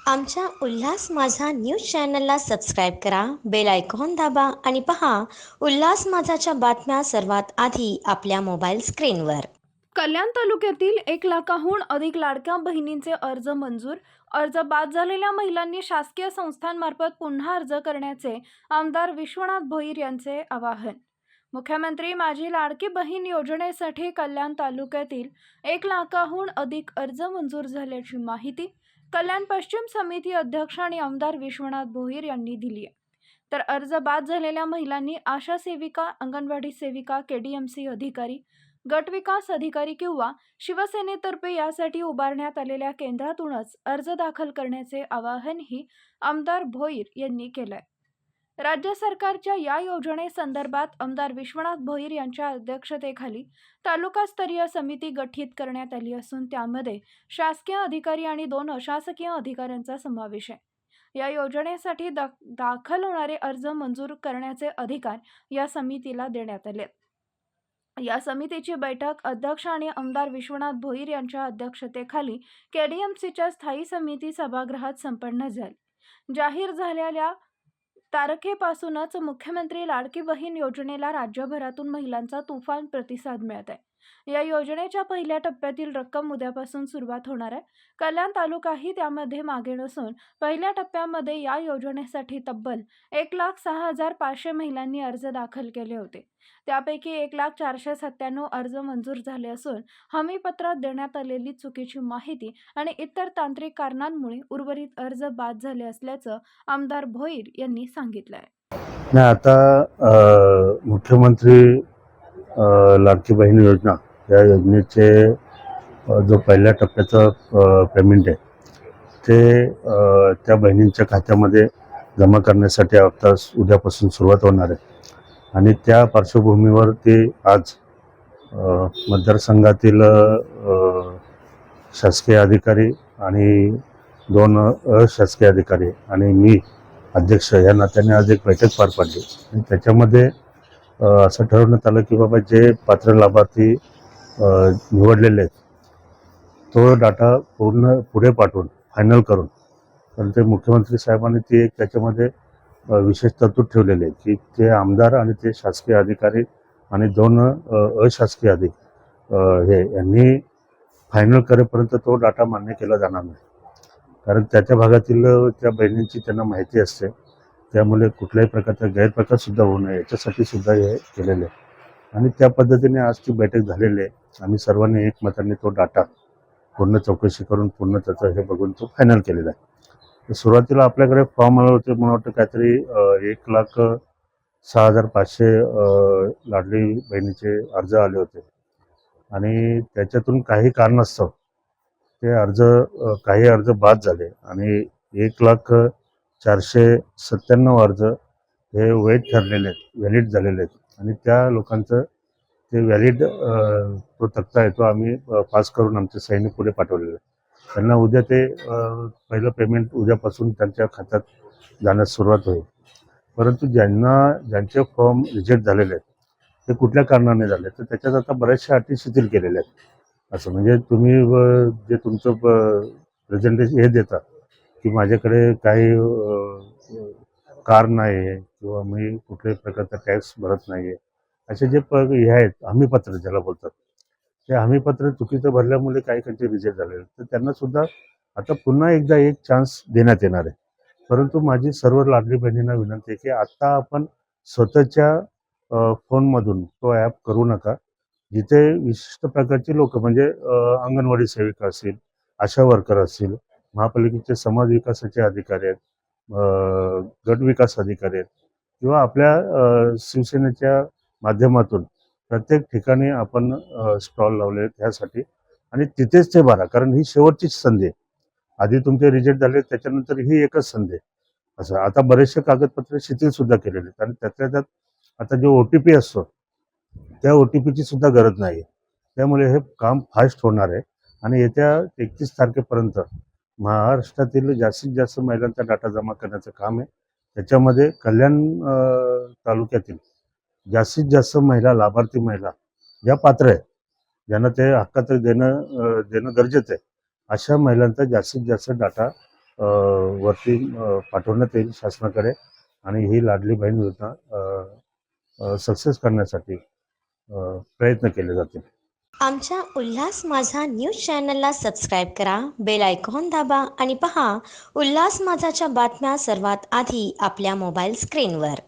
आमच्या उल्हास माझा न्यूज चॅनलला सबस्क्राईब करा, बेल आयकॉन दाबा आणि पहा उल्हास माझाच्या बातम्या सर्वात आधी आपल्या मोबाईल स्क्रीनवर. कल्याण तालुक्यातील 1,00,000हून अधिक लाडक्या बहिणींचे अर्ज मंजूर. अर्ज बाद झालेल्या महिलांनी शासकीय संस्थांमार्फत पुन्हा अर्ज करण्याचे आमदार विश्वनाथ भोईर यांचे आवाहन. मुख्यमंत्री माझी लाडकी बहीण योजनेसाठी कल्याण तालुक्यातील 1,00,000हून अधिक अर्ज मंजूर झाल्याची माहिती कल्याण पश्चिम समिती अध्यक्ष आणि आमदार विश्वनाथ भोईर यांनी दिली आहे. तर अर्ज बाद झालेल्या महिलांनी आशा सेविका, अंगणवाडी सेविका, केडीएमसी अधिकारी, गट विकास अधिकारी किंवा शिवसेनेतर्फे यासाठी उभारण्यात आलेल्या केंद्रातूनच अर्ज दाखल करण्याचे आवाहनही आमदार भोईर यांनी केलंय. राज्य सरकारच्या या योजनेसंदर्भात आमदार विश्वनाथ भोईर यांच्या अध्यक्षतेखाली तालुकास्तरीय समिती गठीत करण्यात आली असून त्यामध्ये शासकीय अधिकारी आणि 2 अशासकीय अधिकाऱ्यांचा समावेश आहे. या योजनेसाठी दाखल होणारे अर्ज मंजूर करण्याचे अधिकार या समितीला देण्यात आले. या समितीची बैठक अध्यक्ष आणि आमदार विश्वनाथ भोईर यांच्या अध्यक्षतेखाली केडीएमसीच्या स्थायी समिती सभागृहात संपन्न झाली. जाहीर झालेल्या तारखेपासूनच मुख्यमंत्री लाडकी बहीण योजनेला राज्यभरातून महिलांचा तुफान प्रतिसाद मिळत आहे. या योजनेच्या पहिल्या टप्प्यातील रक्कम उद्यापासून सुरुवात होणार आहे. कल्याण तालुकाही त्यामध्ये मागे नसून पहिल्या टप्प्यामध्ये या योजनेसाठी तब्बल 1,06,500 महिलांनी अर्ज दाखल केले होते. त्यापैकी 1,0497 अर्ज मंजूर झाले असून हमीपत्रात देण्यात आलेली चुकीची माहिती आणि इतर तांत्रिक कारणांमुळे उर्वरित अर्ज बाद झाले असल्याचं आमदार भोईर यांनी सांगितलं आहे. आता मुख्यमंत्री लाडकी बहीण योजना या योजनेचे जो पहिल्या टप्प्याचं पेमेंट आहे ते त्या बहिणींच्या खात्यामध्ये जमा करण्यासाठी आता उद्यापासून सुरुवात होणार आहे आणि त्या पार्श्वभूमीवर ते आज मतदारसंघातील शासकीय अधिकारी आणि 2 अशासकीय अधिकारी आणि मी अध्यक्ष या नात्याने आज एक बैठक पार पाडली आणि त्याच्यामध्ये असं ठरवण्यात आलं की बाबा जे पात्र लाभार्थी निवडलेले आहेत तो डाटा पुढे पाठवून फायनल करून तर ते मुख्यमंत्री साहेबांनी ती एक त्याच्यामध्ये विशेष तरतूद ठेवलेली आहे की ते आमदार आणि ते शासकीय अधिकारी आणि 2 अशासकीय हे यांनी फायनल करेपर्यंत तो डाटा मान्य केला जाणार नाही. कारण त्या भागातील त्या बहिणींची त्यांना माहिती असते, त्यामुळे कुठल्याही प्रकारचा गैरप्रकारसुद्धा होऊ नये याच्यासाठी सुद्धा हे केलेलं आहे आणि त्या पद्धतीने आज ती बैठक झालेली आहे. आम्ही सर्वांनी एकमताने तो डाटा पूर्ण चौकशी करून पूर्ण त्याचं हे बघून तो फायनल केलेला आहे. तर सुरुवातीला आपल्याकडे फॉर्म आले होते, मला वाटतं काहीतरी 1,06,500 लाडली बहिणीचे अर्ज आले होते आणि त्याच्यातून काही कारणास्तव ते काही अर्ज बाद झाले आणि 1,0497 अर्ज हे वैध ठरलेले आहेत, व्हॅलिड झालेले आहेत आणि त्या लोकांचं ते व्हॅलिड तो तक्ता आहे तो आम्ही पास करून आमच्या सैनिक पुढे पाठवलेला आहे. त्यांना उद्या ते पहिलं पेमेंट उद्यापासून त्यांच्या खात्यात जाण्यास सुरुवात होईल. परंतु ज्यांचे फॉर्म रिजेक्ट झालेले आहेत ते कुठल्या कारणाने झाले तर त्याच्यात आता बऱ्याचशा अटी शिथिल केलेल्या आहेत. असं म्हणजे तुम्ही जे तुमचं प्रेझेंटेशन हे देता की माझ्याकडे काही कार नाही आहे किंवा मी कुठल्याही प्रकारचा टॅक्स भरत नाही आहे, असे जे हे आहेत हमीपत्र ज्याला बोलतात ते हमीपत्र चुकीचं भरल्यामुळे काही कंचे रिजेक्ट झालेले तर त्यांना सुद्धा आता पुन्हा एकदा एक चान्स देण्यात येणार आहे. परंतु माझी सर्व लाडली बहिणींना विनंती आहे की आता आपण स्वतःच्या फोनमधून तो ॲप करू नका. जिथे विशिष्ट प्रकारची लोक म्हणजे अंगणवाडी सेविका असतील, आशा वर्कर असतील, महापालिकेचे समाज विकासाचे अधिकारी आहेत, गट विकास अधिकारी आहेत किंवा आपल्या शिवसेनेच्या माध्यमातून प्रत्येक ठिकाणी आपण स्टॉल लावले आहेत ह्यासाठी आणि तिथेच ते भरा. कारण ही शेवटचीच संधी आहे. आधी तुमचे रिजेक्ट झाले त्याच्यानंतर ही एकच संधी आहे. असं आता बरेचसे कागदपत्र शिथिल सुद्धा केलेले आहेत आणि त्यातल्या त्यात आता जो OTP असतो त्या OTPची सुद्धा गरज नाही आहे. त्यामुळे हे काम फास्ट होणार आहे आणि येत्या 31 तारखेपर्यंत महाराष्ट्रातील जास्तीत जास्त महिलांचा डाटा जमा करण्याचं काम आहे. त्याच्यामध्ये कल्याण तालुक्यातील जास्तीत जास्त लाभार्थी महिला ज्या पात्र आहेत, ज्यांना ते हक्काचं देणं गरजेचं आहे, अशा महिलांचा जास्तीत जास्त डाटा वरती पाठवण्यात येईल शासनाकडे आणि ही लाडली बहीण योजना सक्सेस करण्यासाठी प्रयत्न केले जातील. आमच्या उल्हास माझा न्यूज चॅनलला सबस्क्राईब करा, बेल आयकॉन दाबा आणि पहा उल्हास माझाच्या बातम्या सर्वात आधी आपल्या मोबाईल स्क्रीनवर.